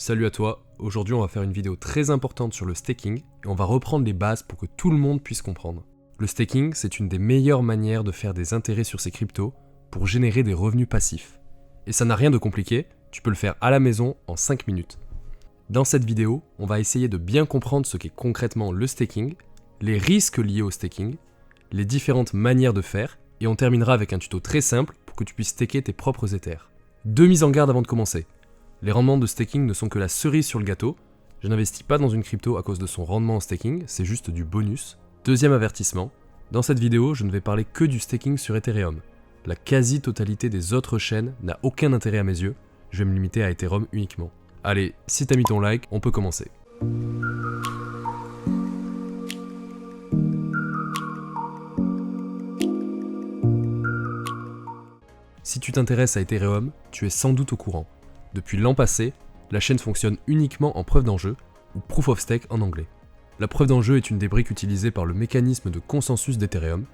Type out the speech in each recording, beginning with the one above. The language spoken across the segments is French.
Salut à toi, aujourd'hui on va faire une vidéo très importante sur le staking et on va reprendre les bases pour que tout le monde puisse comprendre. Le staking, c'est une des meilleures manières de faire des intérêts sur ces cryptos pour générer des revenus passifs. Et ça n'a rien de compliqué, tu peux le faire à la maison en 5 minutes. Dans cette vidéo, on va essayer de bien comprendre ce qu'est concrètement le staking, les risques liés au staking, les différentes manières de faire et on terminera avec un tuto très simple pour que tu puisses staker tes propres Ethers. Deux mises en garde avant de commencer. Les rendements de staking ne sont que la cerise sur le gâteau. Je n'investis pas dans une crypto à cause de son rendement en staking, c'est juste du bonus. Deuxième avertissement, dans cette vidéo, je ne vais parler que du staking sur Ethereum. La quasi-totalité des autres chaînes n'a aucun intérêt à mes yeux, je vais me limiter à Ethereum uniquement. Allez, si t'as mis ton like, on peut commencer. Si tu t'intéresses à Ethereum, tu es sans doute au courant. Depuis l'an passé, la chaîne fonctionne uniquement en preuve d'enjeu, ou Proof of Stake en anglais. La preuve d'enjeu est une des briques utilisées par le mécanisme de consensus d'Ethereum.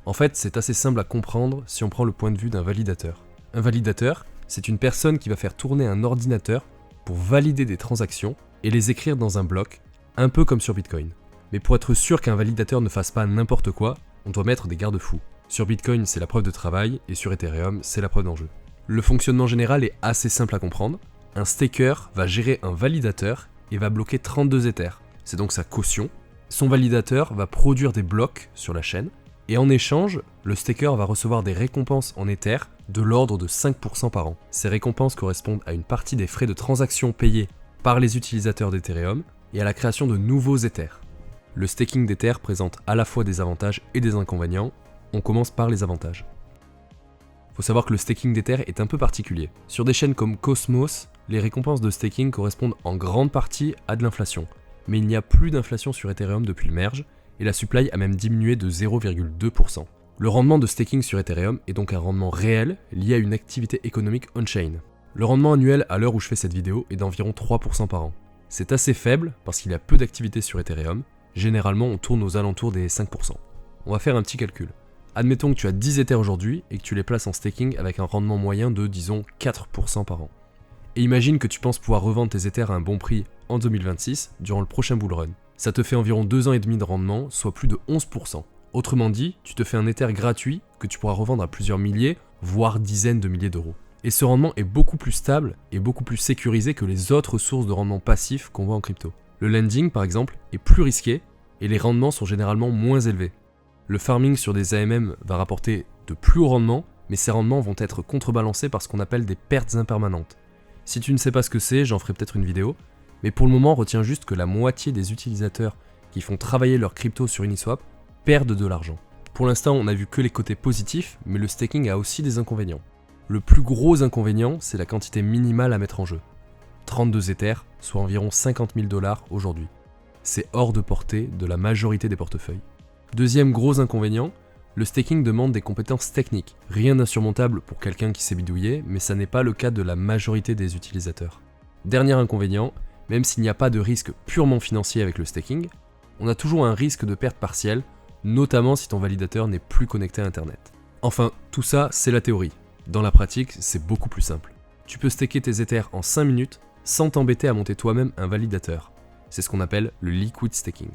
En fait, c'est assez simple à comprendre si on prend le point de vue d'un validateur. Un validateur, c'est une personne qui va faire tourner un ordinateur pour valider des transactions et les écrire dans un bloc, un peu comme sur Bitcoin. Mais pour être sûr qu'un validateur ne fasse pas n'importe quoi, on doit mettre des garde-fous. Sur Bitcoin, c'est la preuve de travail, et sur Ethereum, c'est la preuve d'enjeu. Le fonctionnement général est assez simple à comprendre. Un staker va gérer un validateur et va bloquer 32 Ethers. C'est donc sa caution. Son validateur va produire des blocs sur la chaîne, et en échange, le staker va recevoir des récompenses en Ethers de l'ordre de 5% par an. Ces récompenses correspondent à une partie des frais de transaction payés par les utilisateurs d'Ethereum et à la création de nouveaux Ethers. Le staking d'Ether présente à la fois des avantages et des inconvénients. On commence par les avantages. Faut savoir que le staking d'Ether est un peu particulier. Sur des chaînes comme Cosmos, les récompenses de staking correspondent en grande partie à de l'inflation. Mais il n'y a plus d'inflation sur Ethereum depuis le merge, et la supply a même diminué de 0,2%. Le rendement de staking sur Ethereum est donc un rendement réel lié à une activité économique on-chain. Le rendement annuel à l'heure où je fais cette vidéo est d'environ 3% par an. C'est assez faible parce qu'il y a peu d'activité sur Ethereum, généralement on tourne aux alentours des 5%. On va faire un petit calcul. Admettons que tu as 10 Ethers aujourd'hui et que tu les places en staking avec un rendement moyen de, disons, 4% par an. Et imagine que tu penses pouvoir revendre tes Ethers à un bon prix en 2026, durant le prochain bull run. Ça te fait environ 2 ans et demi de rendement, soit plus de 11%. Autrement dit, tu te fais un Ether gratuit que tu pourras revendre à plusieurs milliers, voire dizaines de milliers d'euros. Et ce rendement est beaucoup plus stable et beaucoup plus sécurisé que les autres sources de rendement passif qu'on voit en crypto. Le lending, par exemple, est plus risqué et les rendements sont généralement moins élevés. Le farming sur des AMM va rapporter de plus hauts rendements, mais ces rendements vont être contrebalancés par ce qu'on appelle des pertes impermanentes. Si tu ne sais pas ce que c'est, j'en ferai peut-être une vidéo, mais pour le moment, retiens juste que la moitié des utilisateurs qui font travailler leur crypto sur Uniswap perdent de l'argent. Pour l'instant, on n'a vu que les côtés positifs, mais le staking a aussi des inconvénients. Le plus gros inconvénient, c'est la quantité minimale à mettre en jeu. 32 Ethers, soit environ 50 000 $ aujourd'hui. C'est hors de portée de la majorité des portefeuilles. Deuxième gros inconvénient, le staking demande des compétences techniques. Rien d'insurmontable pour quelqu'un qui sait bidouiller, mais ça n'est pas le cas de la majorité des utilisateurs. Dernier inconvénient, même s'il n'y a pas de risque purement financier avec le staking, on a toujours un risque de perte partielle, notamment si ton validateur n'est plus connecté à Internet. Enfin, tout ça, c'est la théorie. Dans la pratique, c'est beaucoup plus simple. Tu peux staker tes Ethers en 5 minutes sans t'embêter à monter toi-même un validateur. C'est ce qu'on appelle le liquid staking.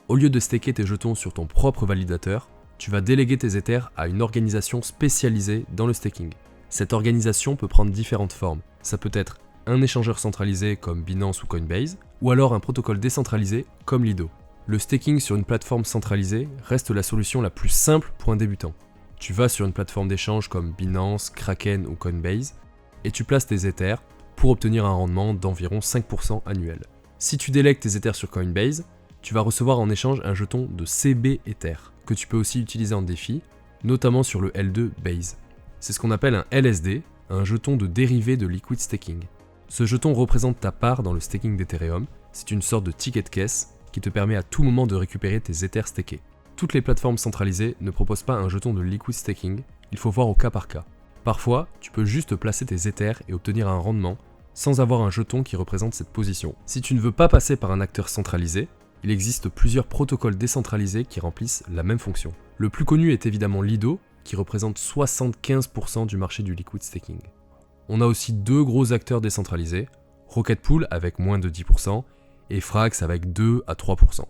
Au lieu de staker tes jetons sur ton propre validateur, tu vas déléguer tes Ethers à une organisation spécialisée dans le staking. Cette organisation peut prendre différentes formes. Ça peut être un échangeur centralisé comme Binance ou Coinbase, ou alors un protocole décentralisé comme Lido. Le staking sur une plateforme centralisée reste la solution la plus simple pour un débutant. Tu vas sur une plateforme d'échange comme Binance, Kraken ou Coinbase, et tu places tes Ethers pour obtenir un rendement d'environ 5% annuel. Si tu délègues tes Ethers sur Coinbase, tu vas recevoir en échange un jeton de CB Ether, que tu peux aussi utiliser en défi, notamment sur le L2 Base. C'est ce qu'on appelle un LSD, un jeton de dérivé de liquid staking. Ce jeton représente ta part dans le staking d'Ethereum, c'est une sorte de ticket de caisse qui te permet à tout moment de récupérer tes Ethers stakés. Toutes les plateformes centralisées ne proposent pas un jeton de liquid staking, il faut voir au cas par cas. Parfois, tu peux juste placer tes Ethers et obtenir un rendement sans avoir un jeton qui représente cette position. Si tu ne veux pas passer par un acteur centralisé, il existe plusieurs protocoles décentralisés qui remplissent la même fonction. Le plus connu est évidemment Lido, qui représente 75% du marché du liquid staking. On a aussi deux gros acteurs décentralisés, Rocket Pool avec moins de 10%, et Frax avec 2 à 3%.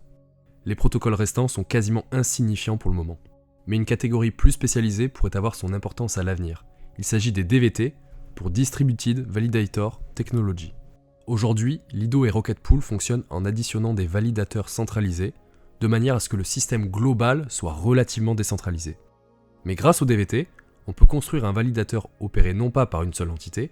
Les protocoles restants sont quasiment insignifiants pour le moment. Mais une catégorie plus spécialisée pourrait avoir son importance à l'avenir. Il s'agit des DVT, pour Distributed Validator Technology. Aujourd'hui, Lido et Rocket Pool fonctionnent en additionnant des validateurs centralisés, de manière à ce que le système global soit relativement décentralisé. Mais grâce au DVT, on peut construire un validateur opéré non pas par une seule entité,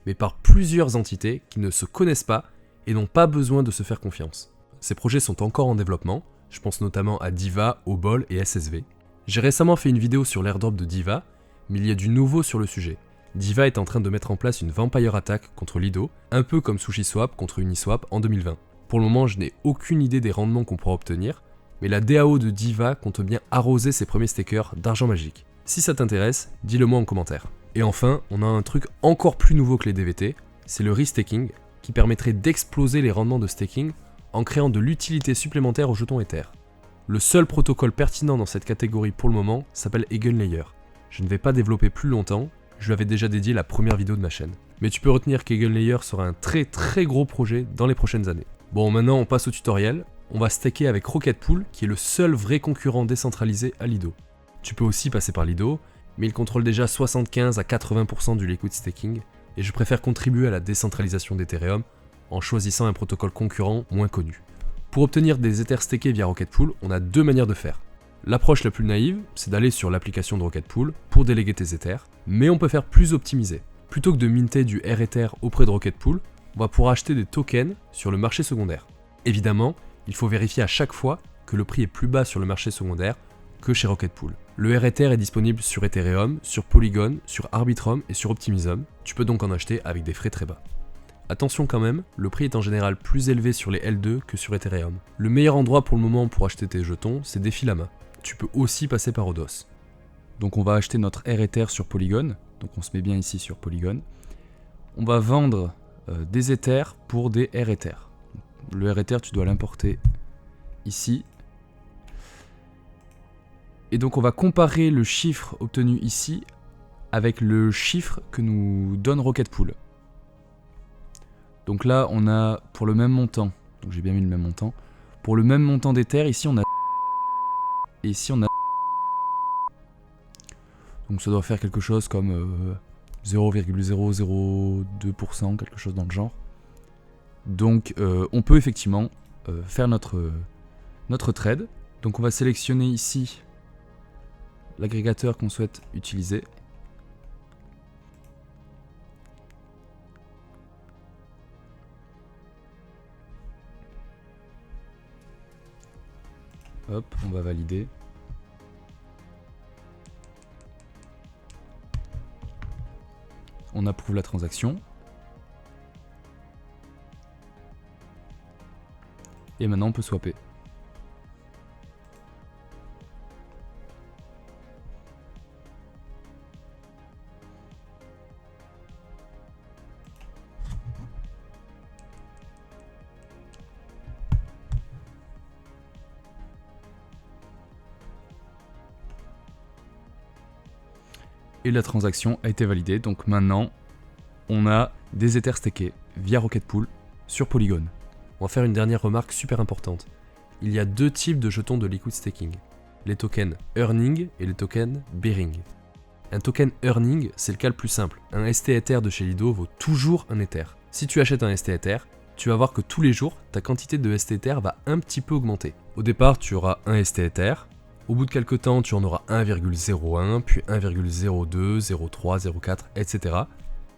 mais par plusieurs entités qui ne se connaissent pas et n'ont pas besoin de se faire confiance. Ces projets sont encore en développement, je pense notamment à Diva, Obol et SSV. J'ai récemment fait une vidéo sur l'airdrop de Diva, mais il y a du nouveau sur le sujet. Diva est en train de mettre en place une Vampire Attack contre Lido, un peu comme SushiSwap contre Uniswap en 2020. Pour le moment, je n'ai aucune idée des rendements qu'on pourra obtenir, mais la DAO de Diva compte bien arroser ses premiers stakers d'argent magique. Si ça t'intéresse, dis-le moi en commentaire. Et enfin, on a un truc encore plus nouveau que les DVT, c'est le restaking, qui permettrait d'exploser les rendements de staking en créant de l'utilité supplémentaire aux jetons Ether. Le seul protocole pertinent dans cette catégorie pour le moment s'appelle Eigenlayer. Je ne vais pas développer plus longtemps, je lui avais déjà dédié la première vidéo de ma chaîne. Mais tu peux retenir qu'Eigenlayer sera un très gros projet dans les prochaines années. Bon, maintenant on passe au tutoriel. On va staker avec Rocket Pool, qui est le seul vrai concurrent décentralisé à Lido. Tu peux aussi passer par Lido, mais il contrôle déjà 75 à 80% du liquid staking, et je préfère contribuer à la décentralisation d'Ethereum en choisissant un protocole concurrent moins connu. Pour obtenir des Ethers stakés via Rocket Pool, on a deux manières de faire. L'approche la plus naïve, c'est d'aller sur l'application de Rocket Pool pour déléguer tes Ethers, mais on peut faire plus optimisé. Plutôt que de minter du REther auprès de Rocket Pool, on va pouvoir acheter des tokens sur le marché secondaire. Évidemment, il faut vérifier à chaque fois que le prix est plus bas sur le marché secondaire que chez Rocket Pool. Le REther est disponible sur Ethereum, sur Polygon, sur Arbitrum et sur Optimism. Tu peux donc en acheter avec des frais très bas. Attention quand même, le prix est en général plus élevé sur les L2 que sur Ethereum. Le meilleur endroit pour le moment pour acheter tes jetons, c'est Defilama. Tu peux aussi passer par Odos. Donc on va acheter notre REther sur Polygon, donc on se met bien ici sur Polygon. On va vendre des Ethers pour des REther. Le REther, tu dois l'importer ici. Et donc on va comparer le chiffre obtenu ici avec le chiffre que nous donne Rocket Pool. Donc là on a pour le même montant, donc j'ai bien mis le même montant, pour le même montant d'Ether, ici on a et ici on a, donc ça doit faire quelque chose comme 0,002%, quelque chose dans le genre. Donc on peut effectivement faire notre trade. Donc on va sélectionner ici l'agrégateur qu'on souhaite utiliser. Hop, on va valider. On approuve la transaction. Et maintenant on peut swapper. Et la transaction a été validée, donc maintenant on a des Ethers stakés via Rocket Pool sur Polygon. On va faire une dernière remarque super importante. Il y a deux types de jetons de liquid staking, les tokens Earning et les tokens Bearing. Un token Earning, c'est le cas le plus simple. Un ST Ether de chez Lido vaut toujours un Ether. Si tu achètes un ST Ether, tu vas voir que tous les jours, ta quantité de ST Ether va un petit peu augmenter. Au départ, tu auras un ST Ether. Au bout de quelques temps, tu en auras 1,01, puis 1,02, 0,3, 0,4, etc.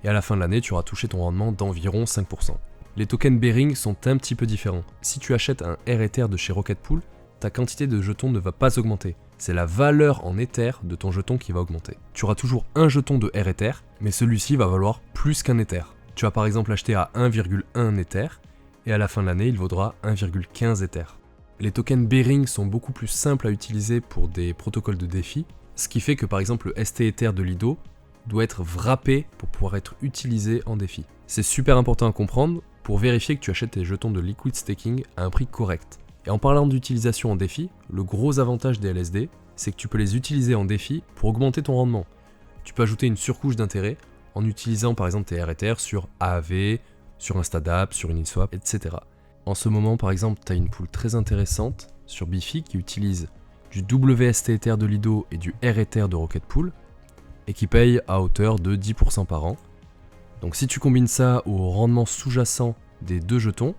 Et à la fin de l'année, tu auras touché ton rendement d'environ 5%. Les tokens Bearing sont un petit peu différents. Si tu achètes un REther de chez Rocket Pool, ta quantité de jetons ne va pas augmenter. C'est la valeur en Ether de ton jeton qui va augmenter. Tu auras toujours un jeton de REther, mais celui-ci va valoir plus qu'un Ether. Tu vas par exemple l'acheter à 1,1 Ether, et à la fin de l'année, il vaudra 1,15 Ether. Les tokens Bearing sont beaucoup plus simples à utiliser pour des protocoles de défi, ce qui fait que par exemple le ST Ether de Lido doit être wrappé pour pouvoir être utilisé en défi. C'est super important à comprendre pour vérifier que tu achètes tes jetons de liquid staking à un prix correct. Et en parlant d'utilisation en défi, le gros avantage des LSD, c'est que tu peux les utiliser en défi pour augmenter ton rendement. Tu peux ajouter une surcouche d'intérêt en utilisant par exemple tes REther sur AAV, sur un Stadapp, sur Uniswap, etc. En ce moment, par exemple, tu as une pool très intéressante sur Bifi qui utilise du WST Ether de Lido et du REther de Rocket Pool et qui paye à hauteur de 10% par an. Donc si tu combines ça au rendement sous-jacent des deux jetons,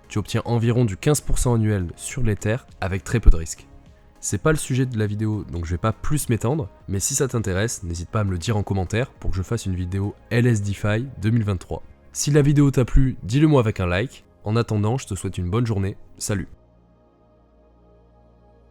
tu obtiens environ du 15% annuel sur l'Ether avec très peu de risques. C'est pas le sujet de la vidéo, donc je vais pas plus m'étendre, mais si ça t'intéresse, n'hésite pas à me le dire en commentaire pour que je fasse une vidéo LSDeFi 2023. Si la vidéo t'a plu, dis-le moi avec un like. En attendant, je te souhaite une bonne journée. Salut!